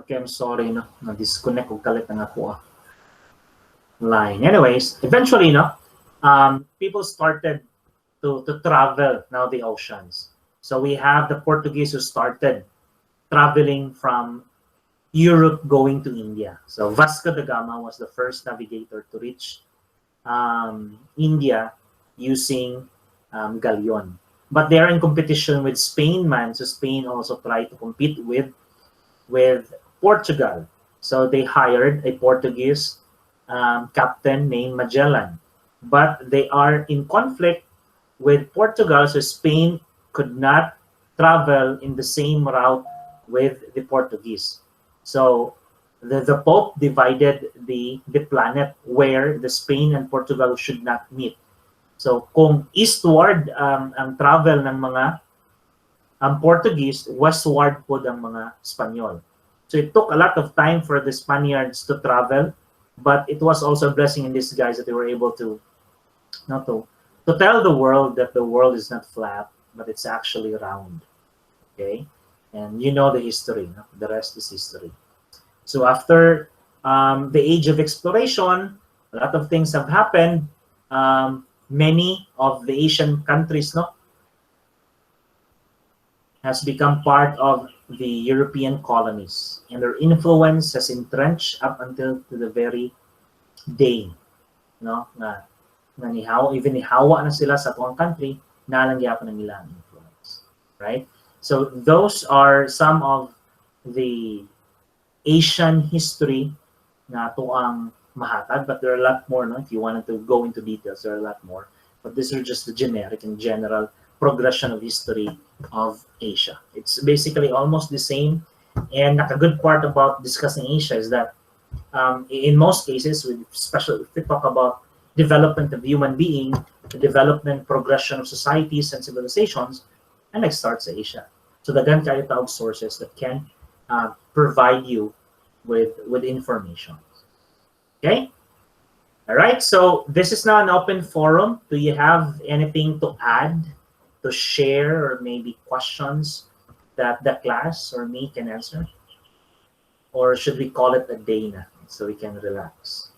Okay, I'm sorry, no? Na-disconnect ko kalit ang ako line. Anyways, eventually, no? People started to travel now the oceans. So we have the Portuguese who started traveling from Europe going to India. So Vasco da Gama was the first navigator to reach India using galleon. But they are in competition with Spain, man. So Spain also tried to compete with Portugal. So they hired a Portuguese captain named Magellan. But they are in conflict with Portugal, so Spain could not travel in the same route with the Portuguese. So the Pope divided the planet where the Spain and Portugal should not meet. So kung eastward ang travel ng mga Portuguese, westward po ang mga Spanyol. So it took a lot of time for the Spaniards to travel, but it was also a blessing in disguise that they were able to tell the world that the world is not flat, but it's actually round. Okay? And you know the history. No? The rest is history. So after the age of exploration, a lot of things have happened. Many of the Asian countries, no, has become part of the European colonies, and their influence has entrenched up until to the very day, no, na nga even nihawa na sila sa tuwang country, nalang gyapon ang ilang influence. Right? So those are some of the Asian history na tuang mahatag, but there are a lot more, no? If you wanted to go into details, there are a lot more. But these are just the generic and general progression of history of Asia. It's basically almost the same. And a good part about discussing Asia is that in most cases, especially if we talk about development of human being, the development progression of societies and civilizations, and it starts in Asia. So the gan kayo of sources that can provide you with information. Okay? All right, so this is now an open forum. Do you have anything to add, to share, or maybe questions that the class or me can answer? Or should we call it a day na so we can relax?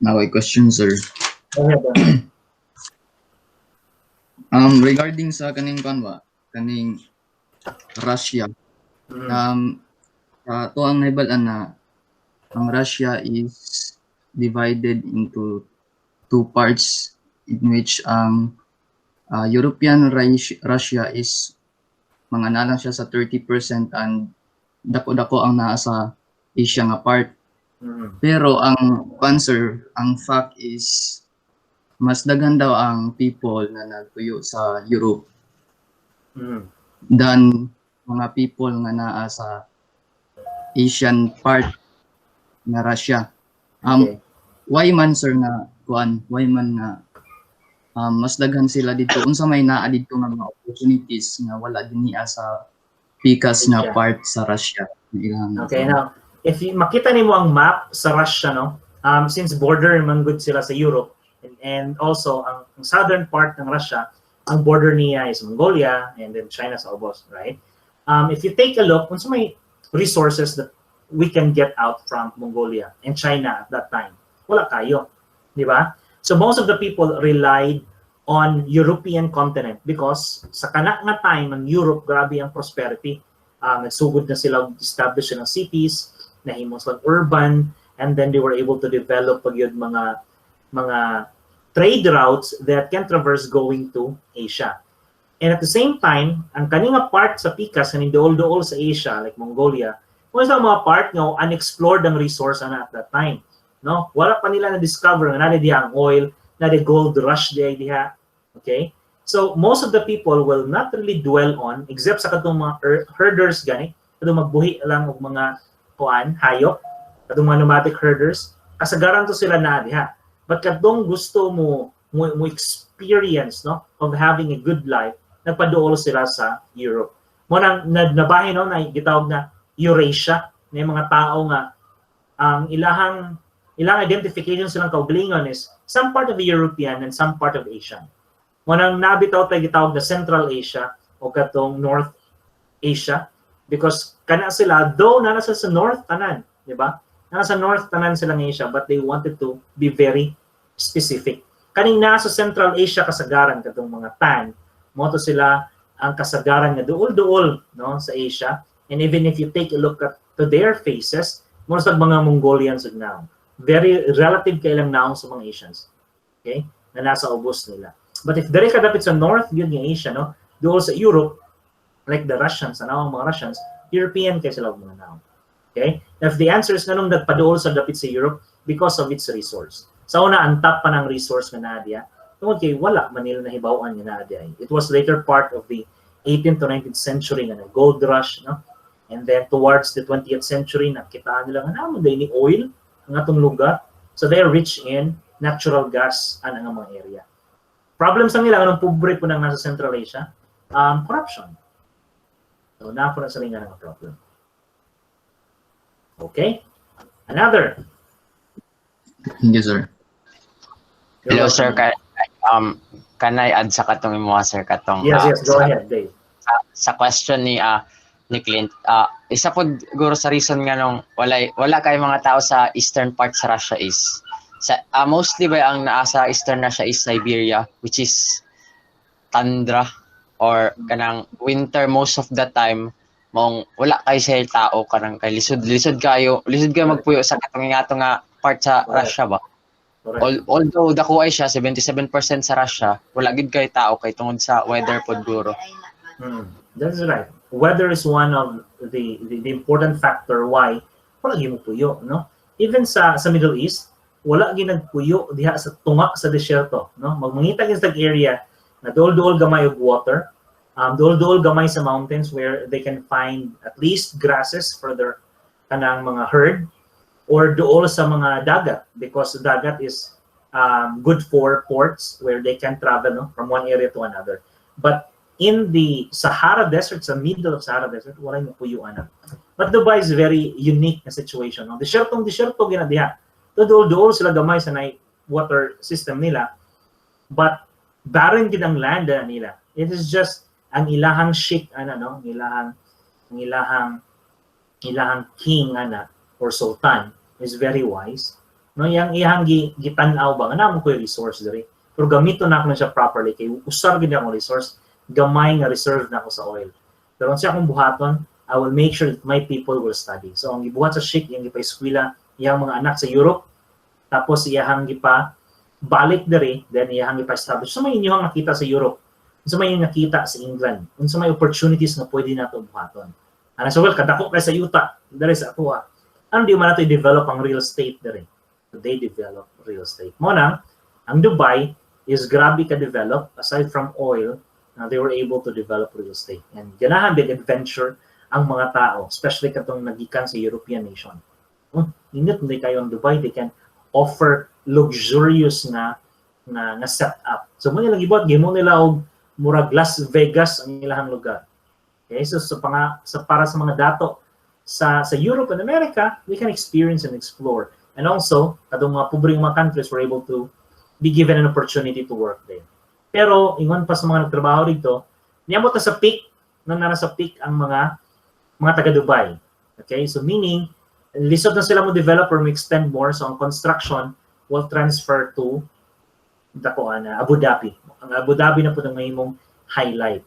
Now a question, sir. Go ahead. Regarding sa kaning kaning Russia, to ang nahibalaan na ang Russia is divided into two parts, in which ang European Russia is mga nalang siya sa 30% and dako-dako ang naa sa Asia nga part. Pero ang answer, ang fact is mas daghan daw ang people na nagtuyo sa Europe than mga people nga naa sa Asian part na Russia. Okay. Why man, sir, na kuan? Why man na mas daghan sila dito? Unsa may naa dito nga mga opportunities nga wala din niya sa pikas nga Asia. part sa Russia? Okay, now, if makita nimo ang map sa Russia, no? Since border man good sila sa Europe, and also ang southern part ng Russia, ang border niya is Mongolia and then China sa ubos, right? If you take a look, kung may resources that we can get out from Mongolia and China at that time, wala kayo, di ba? So most of the people relied on European continent because sa kana nga time ng Europe, grabe ang prosperity. Nagsugod na sila, establish ng cities, nahimos lang urban, and then they were able to develop pagyud mga trade routes that can traverse going to Asia. And at the same time, ang kaninga part sa pikas kaning dool-dool sa Asia like Mongolia, was ang mga part nga unexplored ang resource na at that time, no? Wala pa nila na discover nga nade diha ang oil, nade gold rush diha. Okay? So most of the people will not really dwell on except sa katong mga herders gani, katong magbuhi lang og mga hayop, katong mga nomadic herders, kasagaran to sila na diha. But katong gusto mo experience, no, of having a good life, nagpaduol sila sa Europe. Mo nang nabahin, no, na gitawag na Eurasia, na mga tao nga ang ilang identification silang kaugalingon is some part of the European and some part of Asian. Mo nang nabitaw tayo gitawag na Central Asia o katong North Asia because kana sila though nasa sa North tanan, di ba? Nasa North tanan silang Asia, but they wanted to be very specific. Kaning nasa Central Asia kasagaran katong mga Tan, mo to sila ang kasagaran nga duol-duol, no, sa Asia. And even if you take a look to their faces, most of mga Mongolians now, very relative kailang naong sa mga Asians. Okay? Na nasa ubos nila. But if dire ka dapit sa North, yun yung Asia, no? Duol sa Europe, like the Russians, ang mga Russians, European kay sila mga naong. Okay? If the answer is ganun nagpaduol sa dapit sa Europe because of its resource. Sa una, ang top pa ng resource na nadia, tungod kay wala Manila na hibawaan niya nadia. It was later part of the 18th to 19th century na gold rush, no? And then towards the 20th century, nakitaan nila nga naman dahil ni oil ang atong lugar. So they're rich in natural gas ang mga area. Problems ang nila, anong pobre po nang nasa Central Asia? Corruption. So na po na sa ringa ng problem. Okay? Another. Thank you, sir. Hello, sir. Can I add sa katong imo, sir, katong Yes, go ahead, Dave. Sa question ni Clint, isa po siguro sa reason nga nung wala kay mga tao sa eastern part sa Russia is mostly ba ang naa sa eastern Russia is Siberia, which is tundra or kanang winter most of the time, mong wala kay sa tao kanang kay lisod kayo magpuyo sa katong nga part sa Correct. Russia ba? Correct. Although dako ay siya 77% sa Russia, wala gid kay tao kay tungod sa weather pod guro. That's right. Weather is one of the important factor why wala gyud mo puyo, no? Even sa Middle East, wala gyud nagpuyo diha sa tunga sa desyerto, no? Magmangita gyud sa area na duol-duol gamay og water, duol-duol gamay sa mountains where they can find at least grasses for their kanang mga herd, or duol sa mga dagat because dagat is good for ports where they can travel, no, from one area to another. But in the Sahara Desert, sa middle of Sahara Desert, wala yung puyuan na. But Dubai is very unique na situation. No? Desyertong ginadiha. Dool sila gamay sa water system nila. But barren gid ang land nila. It is just ang ilahang sheikh no, ang ilahang king or sultan is very wise. No, yang iyang gitan-aw ba nga namo ko resource diri. Pero gamito na ako siya properly kay usar gid ang resource, gamay nga reserve na ako sa oil. Pero kung siya akong buhaton, I will make sure that my people will study. So ang gibuhat sa sheikh, yung gipa-eskwela iyang mga anak sa Europe, tapos iyang gipa balik diri, then iyang gipa-establish. So may inyong nakita sa Europe, so may nakita sa England, so may opportunities na pwede nato buhaton. Ana so well kadako kay sa yuta, diri sa atoa. Ano di man nato i-develop ang real estate diri. So they develop real estate. Mo na, ang Dubai is grabe ka-develop aside from oil. They were able to develop real estate. And ganahan big adventure ang mga tao, especially katong nagikan sa European nation. Init hindi kayo ang Dubai, they can offer luxurious na setup. So mo nilang ibot, gimo nila og murag Las Vegas ang ilahang lugar. Okay, so para sa mga dato sa Europe and America, we can experience and explore. And also, katong mga pobreng mga countries were able to be given an opportunity to work there. Pero ingon pa sa mga nagtrabaho dito, niabot na sa peak, nasa peak ang mga taga Dubai. Okay? So meaning, lisod na sila mo develop or mo extend more, so ang construction will transfer to Abu Dhabi. Ang Abu Dhabi na po ng ngayong highlight.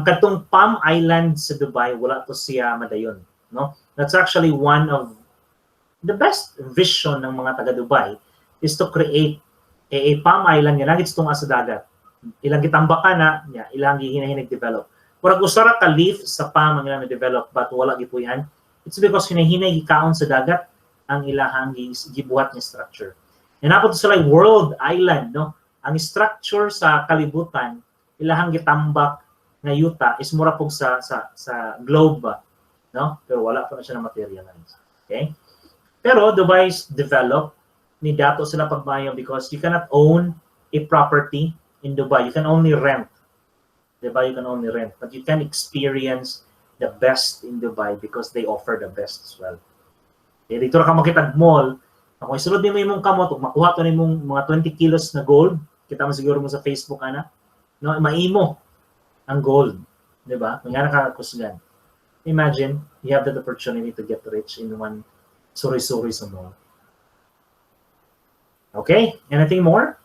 Katong Palm Island sa Dubai, wala to siya madayon. No? That's actually one of the best vision ng mga taga Dubai is to create a Palm Island nga nagit tunga sa dagat. Ilang gitambakan na, ilang hinahinig develop. Murag usara ka leaf sa palm ang ilang develop but wala gipuyan. It's because hinahinay gikaon sa dagat ang ilahang gibuhat nga structure. And napot sila world island, no? Ang structure sa kalibutan ilahang gitambak nga yuta is mura pug sa globe ba, no? Pero wala pa na siya na materialize. Okay? Pero Dubai is developed, ni dato sila pagbayo because you cannot own a property in Dubai. You can only rent. Diba? You can only rent. But you can experience the best in Dubai because they offer the best as well. Okay, dito ka makita mall, kung isulod nimo imong kamot, makuha to nimong mga 20 kilos na gold, kita mo siguro mo sa Facebook no, maimo ang gold, 'di ba? Kung yana ka kusgan. Imagine you have that opportunity to get rich in one suri-suri sa mall. Okay? Anything more?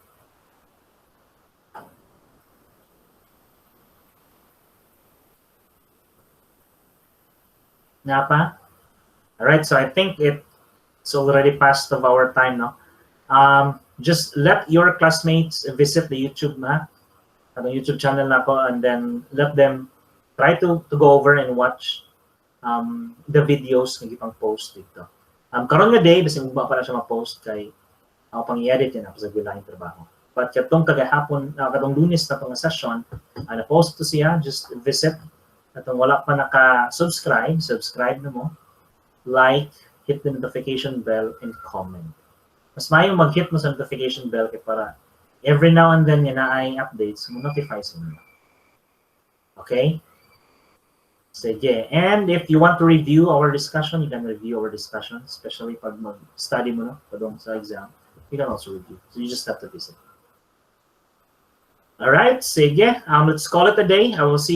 Napa? All right, so I think it's already past of our time now. Just let your classmates visit the YouTube the YouTube channel na ko, and then let them try to go over and watch the videos na gipang post dito. Karon nga day, basta ba para siya ma-post kay ako pang i-edit yan ako sa bilahing trabaho. But katong kagahapon, katong Lunes na itong session, na-post to siya, just visit. Atong wala pa subscribe na mo, like, hit the notification bell, and comment. Mas maayong mag-hit mo sa notification bell kay para every now and then yan na ay updates, mo notify sa mo. Okay? Sige. And if you want to review our discussion, you can review our discussion, especially pag mag-study mo padong sa exam. You can also review. So you just have to visit. All right. Sige. Let's call it a day. I will see